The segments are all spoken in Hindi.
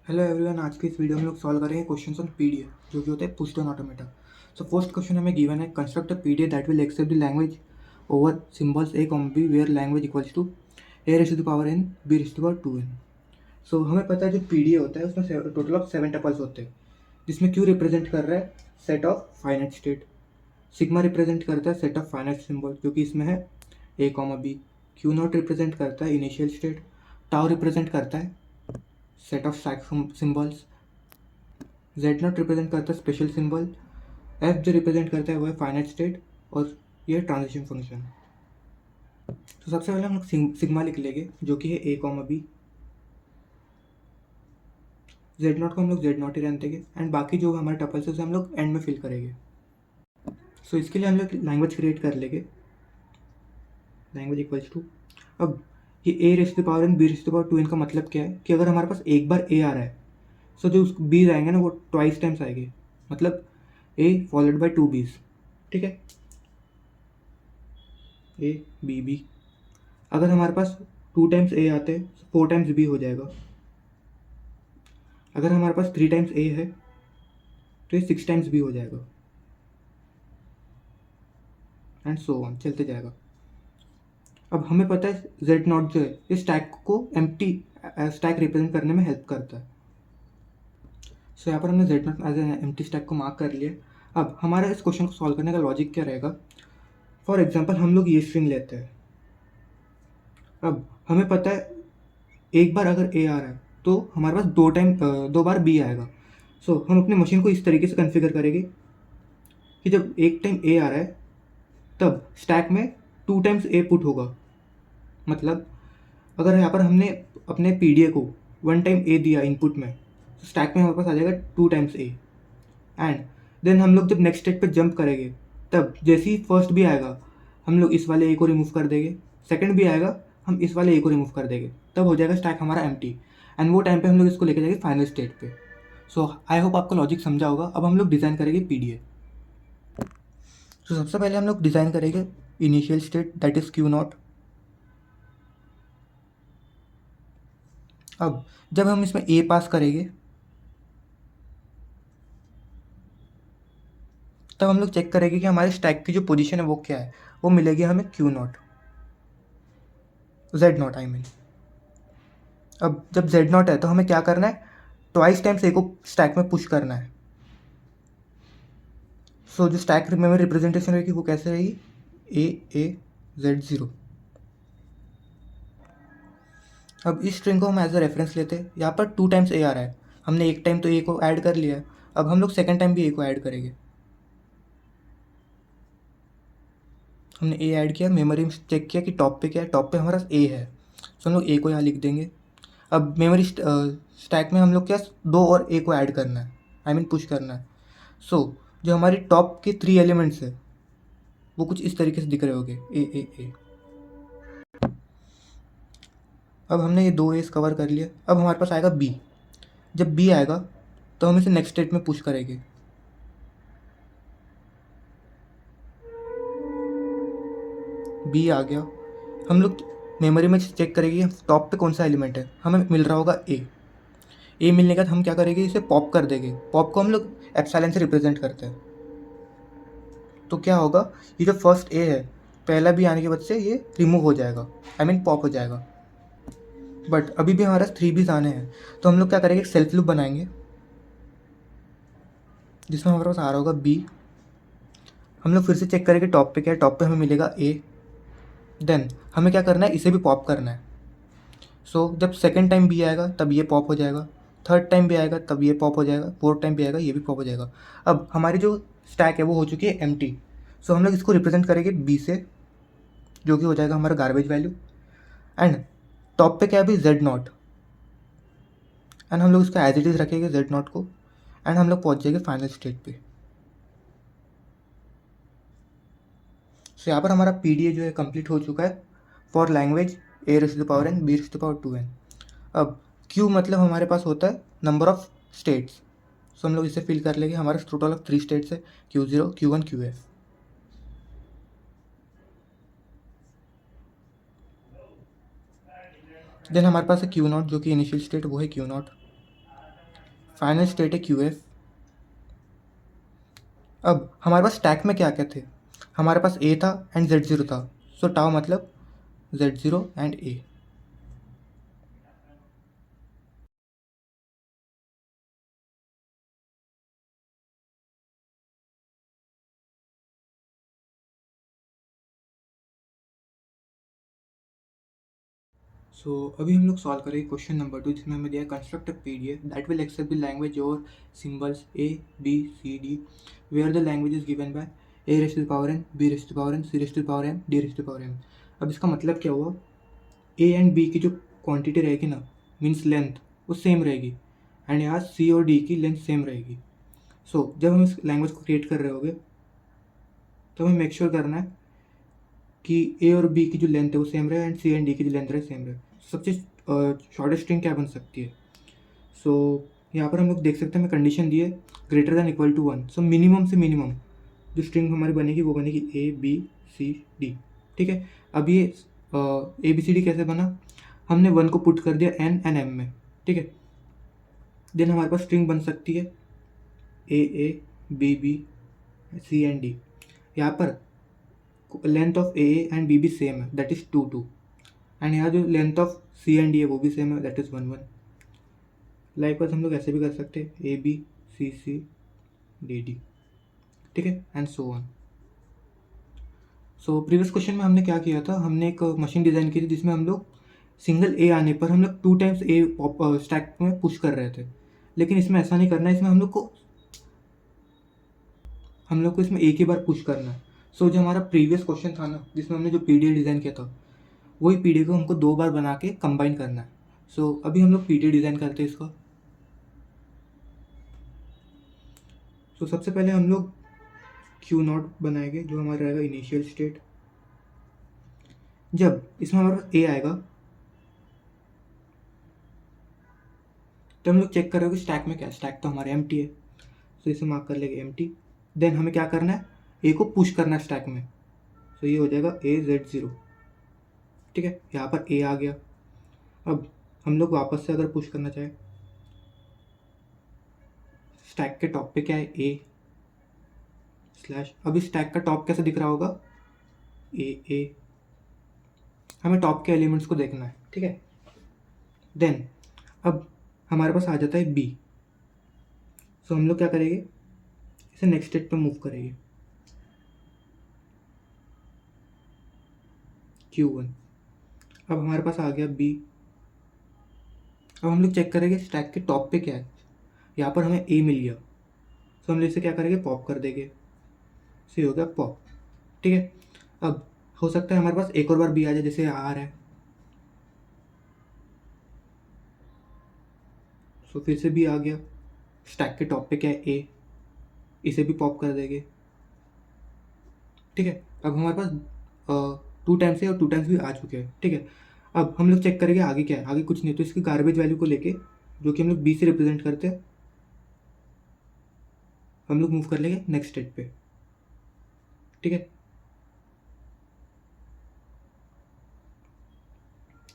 हेलो एवरीवन, आज की इस वीडियो में हम लोग सॉल्व करेंगे क्वेश्चंस ऑन पीडीए जो कि होता है push down automata. So first question हमें गिवन है, construct a PDA that will accept the language over symbols A comma B where language equals to A raise to the power N B raise to the power 2n। सो हमें पता है जो पीडीए होता है उसमें टोटल ऑफ 7 टपल्स होते हैं, जिसमें क्यू रिप्रेजेंट कर रहा है set of finite state, sigma represent करता है सेट ऑफ फाइनाइट सिंबल जो कि इसमें है A comma B, Q not represent करता है इनिशियल स्टेट, टाउ रिप्रेजेंट करता है set of stack symbols, Z not represent करता है स्पेशल सिंबल, एफ जो रिप्रेजेंट करता है वो है फाइनाइट स्टेट और ये ट्रांजिशन फंक्शन। तो सबसे पहले हम लोग सिग्मा लिख लेंगे जो कि है A comma B, Z not को हम लोग जेड नॉट ही रहने देंगे एंड बाकी जो हमारे टपल्स है उसे हम लोग एंड में फिल करेंगे। सो इसके लिए हम लोग लैंग्वेज क्रिएट कर लेंगे, लैंग्वेज इक्वल्स टू, अब ये A raised to power N B raised to power 2n का मतलब क्या है कि अगर हमारे पास एक बार ए आ रहा है सो जो उस बीज आएंगे ना वो ट्वाइस टाइम्स आएंगे, मतलब ए फॉलोड बाई 2 बीज। ठीक है, ए बी बी। अगर हमारे पास 2 टाइम्स ए आते हैं 4 टाइम्स बी हो जाएगा, अगर हमारे पास 3 टाइम्स ए है तो ये 6 टाइम्स बी हो जाएगा एंड सो ऑन चलते जाएगा। अब हमें पता है जेड नॉट जो है ये स्टैक को एम्प्टी स्टैक रिप्रेजेंट करने में हेल्प करता है। सो यहाँ पर हमने Z not as empty stack को मार्क कर लिया। अब हमारा इस क्वेश्चन को सॉल्व करने का लॉजिक क्या रहेगा, फॉर एग्जाम्पल हम लोग ये स्ट्रिंग लेते हैं। अब हमें पता है एक बार अगर ए आ रहा है तो हमारे पास 2 बार बी आएगा। सो हम अपनी मशीन को इस तरीके से कॉन्फ़िगर करेंगे कि जब एक टाइम ए आ रहा है तब स्टैक में 2 टाइम्स ए पुट होगा, मतलब अगर यहाँ पर हमने अपने पीडीए को 1 टाइम ए दिया इनपुट में तो स्टैक में हमारे पास आ जाएगा 2 टाइम्स ए एंड देन हम लोग जब नेक्स्ट स्टेप पे जंप करेंगे तब जैसे ही फर्स्ट भी आएगा हम लोग इस वाले ए को रिमूव कर देंगे, सेकंड भी आएगा हम इस वाले ए को रिमूव कर देंगे, तब हो जाएगा स्टैक हमारा एम्प्टी एंड वो टाइम पे हम लोग इसको लेके जाएंगे फाइनल स्टेट पे। सो आई होप आपका लॉजिक समझा होगा। अब हम लोग डिज़ाइन करेंगे पीडीए। तो सबसे पहले हम लोग डिज़ाइन करेंगे initial state that is Q not. अब जब हम इसमें ए पास करेंगे तब हम लोग चेक करेंगे कि हमारे स्टैक की जो पोजीशन है वो क्या है, वो मिलेगी हमें Q not, Z not I mean. अब जब जेड नॉट है तो हमें क्या करना है, ट्वाइस टाइम्स ए को स्टैक में पुश करना है। सो जो स्टैक में रिप्रेजेंटेशन रहेगी वो कैसे रहेगी, ए जेड ज़ीरो। अब इस स्ट्रिंग को हम एज अ रेफरेंस लेते हैं, यहाँ पर 2 टाइम्स ए आ रहा है, हमने एक टाइम तो ए को ऐड कर लिया है, अब हम लोग सेकेंड टाइम भी ए को ऐड करेंगे। हमने ए ऐड किया, मेमोरी में चेक किया कि टॉप पे क्या है, टॉप पे हमारा ए है, सो हम लोग ए को यहाँ लिख देंगे। अब मेमोरी स्टैक में हम लोग क्या 2 और ए को ऐड करना है, आई मीन पुश करना है। सो जो हमारी टॉप के 3 एलिमेंट्स है वो कुछ इस तरीके से दिख रहे होंगे, ए। अब हमने ये 2 एस कवर कर लिया, अब हमारे पास आएगा बी। जब बी आएगा तो हम इसे नेक्स्ट स्टेट में पुश करेंगे। बी आ गया, हम लोग मेमोरी में चेक करेंगे टॉप पे कौन सा एलिमेंट है, हमें मिल रहा होगा ए मिलने के बाद हम क्या करेंगे, इसे पॉप कर देंगे। पॉप को हम लोग एप्सिलॉन से रिप्रेजेंट करते हैं। तो क्या होगा, ये जो फर्स्ट ए है पहला बी आने की वजह से ये रिमूव हो जाएगा, आई मीन पॉप हो जाएगा। बट अभी भी हमारे पास 3 बीज आने हैं, तो हम लोग क्या करेंगे, सेल्फ लूप बनाएंगे जिसमें हमारे पास आ रहा होगा बी। हम लोग फिर से चेक करेंगे टॉप पे क्या है, टॉप पे हमें मिलेगा ए। देन हमें क्या करना है, इसे भी पॉप करना है। सो जब सेकेंड टाइम बी आएगा तब ये पॉप हो जाएगा, थर्ड टाइम भी आएगा तब ये पॉप हो जाएगा, फोर्थ टाइम भी आएगा ये भी पॉप हो जाएगा। अब हमारी जो स्टैक है वो हो चुकी है एम्प्टी। सो हम लोग इसको रिप्रेजेंट करेंगे बी से, जो कि हो जाएगा हमारा गार्बेज वैल्यू। एंड टॉप पे क्या है अभी, जेड नॉट, एंड हम लोग इसका एज इट इज़ रखेंगे जेड नॉट को एंड हम लोग पहुँच जाएंगे फाइनल स्टेट पे। सो यहाँ पर हमारा पीडीए जो है कंप्लीट हो चुका है for language A raise to the power N B raise to the power 2n। अब क्यू मतलब हमारे पास होता है नंबर ऑफ स्टेट्स। सो हम लोग इसे फिल कर लेंगे, हमारे टोटल ऑफ 3 स्टेट्स है, Q0 Q1 QF। देन हमारे पास है Q0 जो कि इनिशियल स्टेट, वो है Q0। फाइनल स्टेट है क्यू एफ। अब हमारे पास स्टैक में क्या क्या थे, हमारे पास ए था एंड जेड ज़ीरो था, सो टाउ मतलब जेड ज़ीरो एंड ए। सो अभी हम लोग सॉल्व करेंगे क्वेश्चन नंबर 2, जिसमें हमें दिया है construct a PDF that will accept the language और symbols A B C D where the language is given by A raised to power N, B raised to power n, C raised to power n, D raised to power n. अब इसका मतलब क्या हुआ, ए एंड बी की जो क्वांटिटी रहेगी ना, मीन्स लेंथ, वो सेम रहेगी, एंड यहाँ सी और डी की लेंथ सेम रहेगी। सो जब हम इस लैंग्वेज को क्रिएट कर रहे होगे तो हमें मेक श्योर करना है कि ए और बी की जो लेंथ है वो सेम रहे एंड सी एंड डी की जो लेंथ रहे सेम रहे। सबसे शॉर्टेस्ट स्ट्रिंग क्या बन सकती है। सो यहाँ पर हम लोग देख सकते हैं, हमें कंडीशन दी है greater than equal to 1। So minimum से मिनिमम जो स्ट्रिंग हमारी बनेगी वो बनेगी ए बी सी डी। ठीक है, अब ये ए बी सी डी कैसे बना, हमने 1 को पुट कर दिया एन एंड एम में। ठीक है, देन हमारे पास स्ट्रिंग बन सकती है A B B C and D. यहाँ पर length of A and B भी सेम है, दैट इज़ 2 2, एंड यहाँ जो length of C and D है वो भी सेम है, दैट इज़ 1 1। लाइकवाइज हम लोग ऐसे भी कर सकते हैं A B C C D D. ठीक है, and so on. So previous question में हमने क्या किया था, हमने एक मशीन डिज़ाइन की थी जिसमें हम लोग सिंगल ए आने पर हम लोग 2 टाइम्स ए स्टैक में पुश कर रहे थे, लेकिन इसमें ऐसा नहीं करना है, इसमें हम लोग को इसमें एक ही बार पुश करना है। सो जो हमारा प्रीवियस क्वेश्चन था ना, जिसमें हमने जो पीडीए डिज़ाइन किया था, वही पीडीए को हमको 2 बार बना के कंबाइन करना है। सो अभी हम लोग पीडीए डिज़ाइन करते हैं इसका। सो सबसे पहले हम लोग क्यू नॉट बनाएंगे, जो हमारा रहेगा इनिशियल स्टेट। जब इसमें हमारे पास ए आएगा तो हम लोग चेक कर रहे हो कि स्टैक में क्या है, स्टैक तो हमारे एम्प्टी है, सो इसे मार्क कर लेंगे एम्प्टी। देन हमें क्या करना है, ए को पुश करना है स्टैक में, सो ये हो जाएगा ए जेड ज़ीरो। ठीक है, यहाँ पर ए आ गया। अब हम लोग वापस से अगर पुश करना चाहें, स्टैक के टॉप पे क्या है ए स्लैश, अब इस स्टैक का टॉप कैसे दिख रहा होगा ए, हमें टॉप के एलिमेंट्स को देखना है। ठीक है, देन अब हमारे पास आ जाता है बी। सो हम लोग क्या करेंगे, इसे नेक्स्ट स्टेट पे मूव करेंगे Q1। अब हमारे पास आ गया बी। अब हम लोग चेक करेंगे स्टैक के टॉप पे क्या है, यहाँ पर हमें ए मिल गया, सो हम लोग इसे क्या करेंगे, पॉप कर देंगे, सो ये हो गया पॉप। ठीक है, अब हो सकता है हमारे पास एक और बार बी आ जाए, जैसे आर है, सो फिर से बी आ गया। स्टैक के टॉप पे क्या है ए, इसे भी पॉप कर देंगे। ठीक है, अब हमारे पास 2 टाइम्स है और 2 टाइम्स भी आ चुके हैं। ठीक है, अब हम लोग चेक करेंगे आगे क्या है, आगे कुछ नहीं, तो इसकी गार्बेज वैल्यू को लेके, जो कि हम लोग बी से रिप्रेजेंट करते हैं, हम लोग मूव कर लेंगे नेक्स्ट स्टेट पे। ठीक है,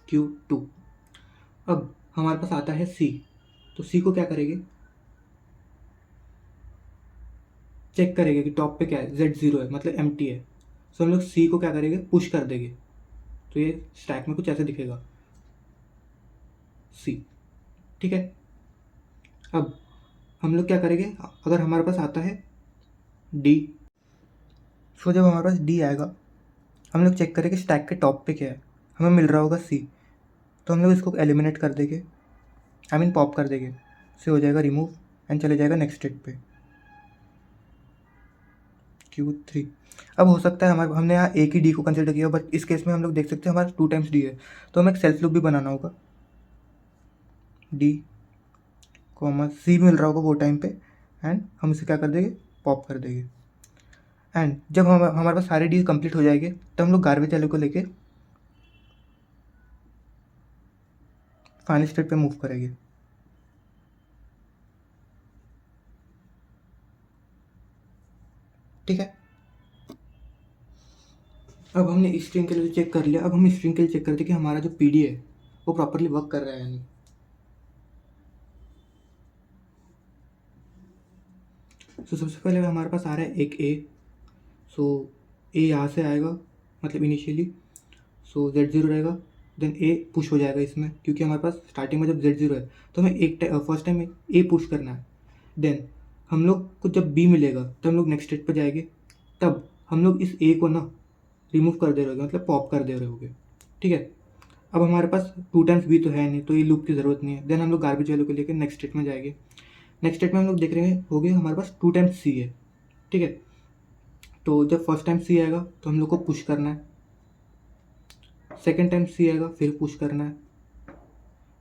Q2। अब हमारे पास आता है सी, तो सी को क्या करेंगे, चेक करेंगे कि टॉप पे क्या है, जेड ज़ीरो है, मतलब एम्प्टी है, सो हम लोग सी को क्या करेंगे, पुश कर देंगे, तो ये स्टैक में कुछ ऐसे दिखेगा सी। ठीक है, अब हम लोग क्या करेंगे, अगर हमारे पास आता है डी, सो जब हमारे पास डी आएगा हम लोग चेक करेंगे स्टैक के टॉप पे क्या है, हमें मिल रहा होगा सी, तो हम लोग इसको एलिमिनेट कर देंगे, आई मीन पॉप कर देंगे, से हो जाएगा रिमूव एंड चले जाएगा नेक्स्ट स्टेट पे Q3। अब हो सकता है हमारे, हमने यहाँ एक ही डी को कंसिडर किया, बट इस केस में हम लोग देख सकते हैं हमारा 2 टाइम्स डी है, तो हमें एक सेल्फ लूप भी बनाना होगा, डी कॉमा सी मिल रहा होगा वो टाइम पे, एंड हम इसे क्या कर देंगे, पॉप कर देंगे। एंड जब हमारे पास सारे डी कंप्लीट हो जाएंगे तो हम लोग गार्बेज वैल्यू को लेके फाइनल स्टेट पे मूव करेंगे। ठीक है, अब हमने इस स्ट्रिंग के लिए चेक कर लिया, अब हम इस स्ट्रिंग के लिए चेक करते हैं कि हमारा जो पीडी है वो प्रॉपरली वर्क कर रहा है या नहीं। सो सबसे पहले हमारे पास आ रहा है एक ए। सो ए यहाँ से आएगा, मतलब इनिशियली। सो Z0 रहेगा, देन ए पुश हो जाएगा इसमें, क्योंकि हमारे पास स्टार्टिंग में जब Z0 है तो हमें फर्स्ट टाइम ए पुश करना है। देन हम लोग को जब बी मिलेगा तब हम लोग नेक्स्ट स्टेट पर जाएंगे, तब हम लोग इस ए को ना रिमूव कर दे रहे होगे, मतलब पॉप कर दे रहे होगे, ठीक है। अब हमारे पास 2 टाइम्स बी तो है नहीं, तो ये लूप की ज़रूरत नहीं है। देन हम लोग गार्बेज वैल्यू को लेकर नेक्स्ट स्टेट में जाएंगे। नेक्स्ट स्टेट में हम लोग देख रहे हैं हो गए हमारे पास 2 टाइम्स सी है, ठीक है। तो जब फर्स्ट टाइम सी आएगा तो हम लोग को पुश करना है, सेकेंड टाइम सी आएगा फिर पुश करना है।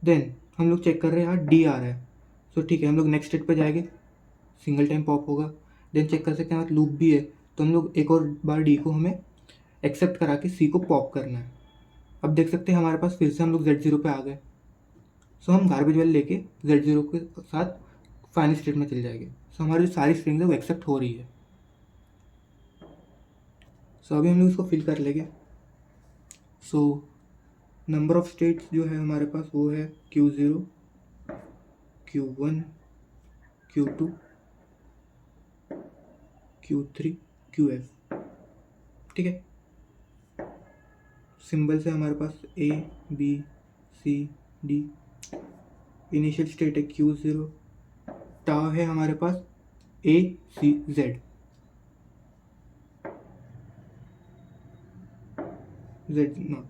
देन हम लोग चेक कर रहे हैं यहाँ डी आ रहा है, सो ठीक है, हम लोग नेक्स्ट स्टेट पे जाएंगे, सिंगल टाइम पॉप होगा। देन चेक कर सकते हैं हमारा लूप भी है, तो हम लोग एक और बार डी को हमें एक्सेप्ट करा के सी को पॉप करना है। अब देख सकते हैं हमारे पास फिर से हम लोग Z0 पे आ गए। सो हम गार्बेज वैल्यू लेके Z0 के साथ फाइनल स्टेट में चल जाएंगे। सो हमारी जो सारी स्ट्रिंग है वो एक्सेप्ट हो रही है। सो अभी हम लोग इसको फिल कर लेंगे। सो नंबर ऑफ स्टेट्स जो है हमारे पास वो है Q0, Q1, Q2, Q3, QF, ठीक है। सिंबल से हमारे पास A, B, C, D। Initial state है Q0, टा है हमारे पास A, C, Z, Z0।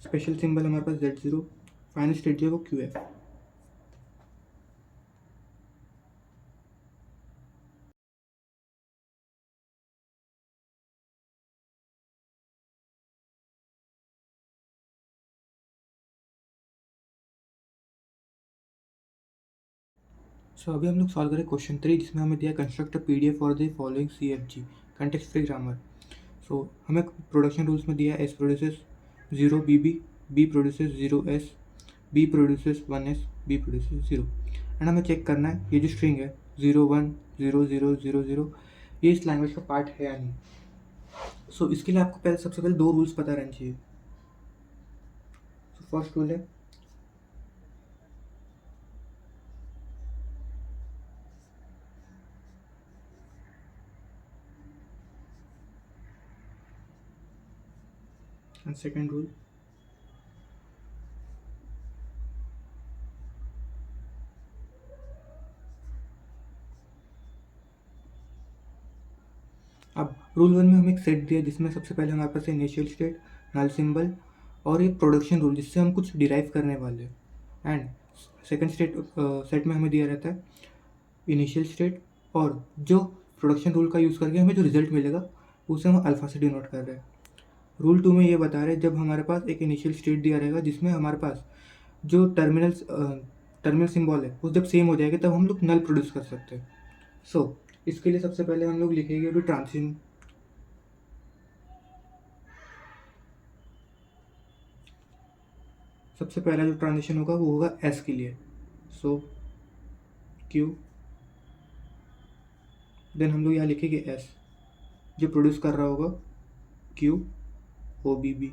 Special symbol हमारे पास Z0। फाइनल स्टेट जो है वो QF। सो अभी हम लोग सॉल्व करें क्वेश्चन 3, जिसमें हमें दिया construct PDF for the following CFG context free grammar. So हमें प्रोडक्शन रूल्स में दिया है S produces 0 BB, B produces 0S, B produces 1S, B produces 0। And हमें चेक करना है ये जो स्ट्रिंग है 0 1 0 0 0 0 ये इस लैंग्वेज का पार्ट है या नहीं। सो इसके लिए आपको पहले सबसे पहले 2 रूल्स पता रहने चाहिए। सो फर्स्ट रूल है एंड सेकेंड रूल अब रूल 1 में हमें एक सेट दिया, जिसमें सबसे पहले हमारे पास है इनिशियल स्टेट, नल सिंबल और एक प्रोडक्शन रूल, जिससे हम कुछ डिराइव करने वाले हैं। एंड सेकंड सेट में हमें दिया रहता है इनिशियल स्टेट और जो प्रोडक्शन रूल का यूज़ करके हमें जो रिजल्ट मिलेगा उसे हम अल्फ़ा से डिनोट कर रहे हैं। रूल 2 में ये बता रहे हैं जब हमारे पास एक इनिशियल स्टेट दिया रहेगा जिसमें हमारे पास जो टर्मिनल सिंबल है वो जब सेम हो जाएगा तब हम लोग नल प्रोड्यूस कर सकते हैं। सो इसके लिए सबसे पहले हम लोग लिखेंगे अभी ट्रांजिशन। सबसे पहला जो ट्रांजिशन होगा वो होगा S के लिए। सो Q, देन हम लोग यहाँ लिखेंगे S, जो प्रोड्यूस कर रहा होगा Q O B B।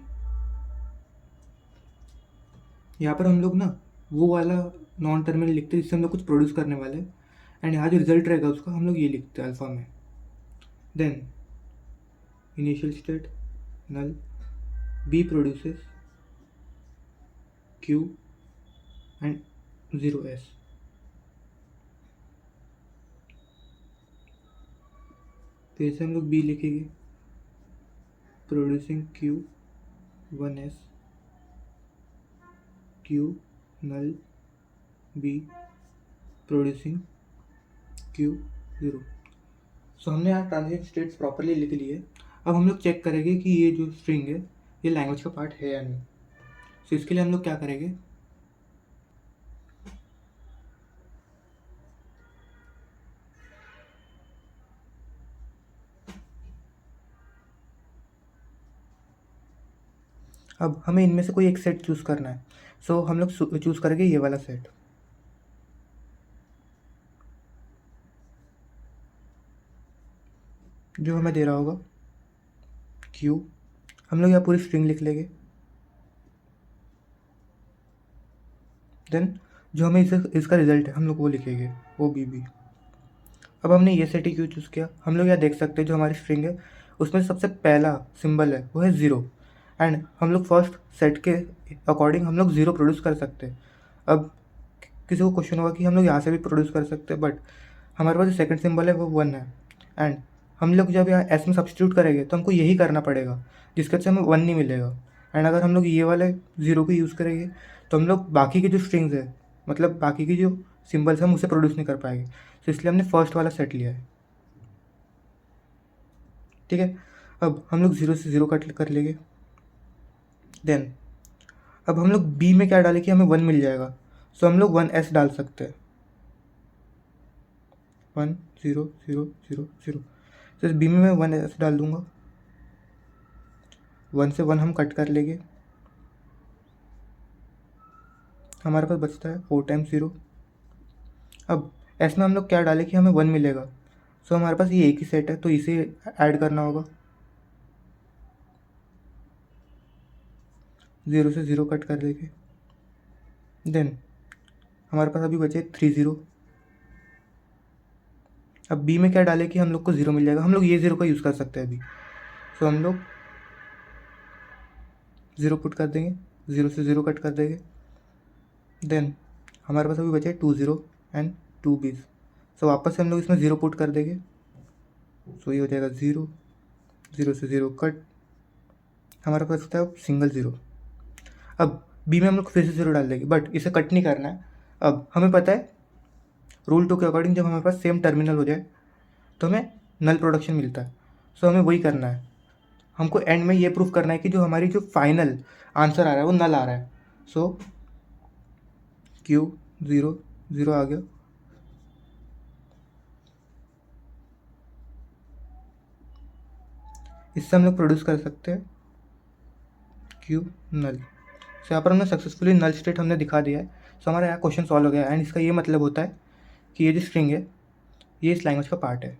यहाँ पर हम लोग ना वो वाला नॉन टर्मिनल लिखते हैं जिससे हम लोग कुछ प्रोड्यूस करने वाले हैं, एंड यहाँ जो रिजल्ट रहेगा उसका हम लोग ये लिखते हैं अल्फ़ा में। Then initial state null, B produces Q and 0S। फिर से हम लोग B लिखेंगे, producing Q 1S, Q null B producing Q 0। सो हमने यहाँ ट्रांजिशन स्टेट्स प्रॉपरली लिख लिए। अब हम लोग चेक करेंगे कि ये जो स्ट्रिंग है ये लैंग्वेज का पार्ट है या नहीं। सो इसके लिए हम लोग क्या करेंगे, अब हमें इनमें से कोई एक सेट चूज़ करना है। सो हम लोग चूज़ करेंगे ये वाला सेट, जो हमें दे रहा होगा Q। हम लोग यहाँ पूरी स्ट्रिंग लिख लेंगे। देन जो हमें इसका रिजल्ट है हम लोग वो लिखेंगे O B B। अब हमने ये सेट ही क्यों चूज़ किया, हम लोग यहाँ देख सकते हैं जो हमारी स्ट्रिंग है उसमें सबसे पहला सिंबल है वो है 0, एंड हम लोग फर्स्ट सेट के अकॉर्डिंग हम लोग 0 प्रोड्यूस कर सकते हैं। अब किसी को क्वेश्चन होगा कि हम लोग यहाँ से भी प्रोड्यूस कर सकते हैं, बट हमारे पास जो सेकंड सिंबल है वो 1 है, एंड हम लोग जब यहाँ एस में सब्स्टिट्यूट करेंगे तो हमको यही करना पड़ेगा जिसके वजह से हमें 1 नहीं मिलेगा। एंड अगर हम लोग ये वाले 0 को यूज़ करेंगे तो हम लोग बाकी की जो स्ट्रिंग्स है, मतलब बाकी की जो सिंबल्स हम उसे प्रोड्यूस नहीं कर पाएंगे, तो इसलिए हमने फर्स्ट वाला सेट लिया है। ठीक है, अब हम लोग 0 से 0 कट कर लेंगे। देन अब हम लोग बी में क्या डालें कि हमें 1 मिल जाएगा, सो हम लोग 1s डाल सकते हैं, 1 0 0 0 0। तो इस बी में मैं 1s डाल दूंगा, 1 से 1 हम कट कर लेंगे, हमारे पास बचता है 4 टाइम्स 0। अब एस में हम लोग क्या डालें कि हमें 1 मिलेगा, सो हमारे पास ये एक ही सेट है तो इसे ऐड करना होगा, 0 से 0 कट कर देंगे। देन हमारे पास अभी बचे 3 0। अब बी में क्या डालें कि हम लोग को 0 मिल जाएगा, हम लोग ये 0 का यूज़ कर सकते हैं अभी, सो हम लोग 0 पुट कर देंगे, 0 से 0 कट कर देंगे। देन हमारे पास अभी बचे 2 0 एंड 2 बीस, सो वापस से हम लोग इसमें 0 पुट कर देंगे, सो ये हो जाएगा 0 0 से 0 कट, हमारे पास होता है सिंगल 0। अब बी में हम लोग फिर से 0 डाल देंगे, बट इसे कट नहीं करना है। अब हमें पता है रूल 2 के अकॉर्डिंग जब हमारे पास सेम टर्मिनल हो जाए तो हमें नल प्रोडक्शन मिलता है, सो हमें वही करना है। हमको एंड में ये प्रूफ करना है कि जो हमारी जो फाइनल आंसर आ रहा है वो नल आ रहा है, सो Q 0 0 आ गया। इससे हम लोग प्रोड्यूस कर सकते हैं Q नल। सो यहाँ पर हमने सक्सेसफुली नल स्टेट हमने दिखा दिया है, सो हमारा यहाँ क्वेश्चन सॉल्व हो गया। एंड इसका ये मतलब होता है कि ये जो स्ट्रिंग है ये इस लैंग्वेज का पार्ट है।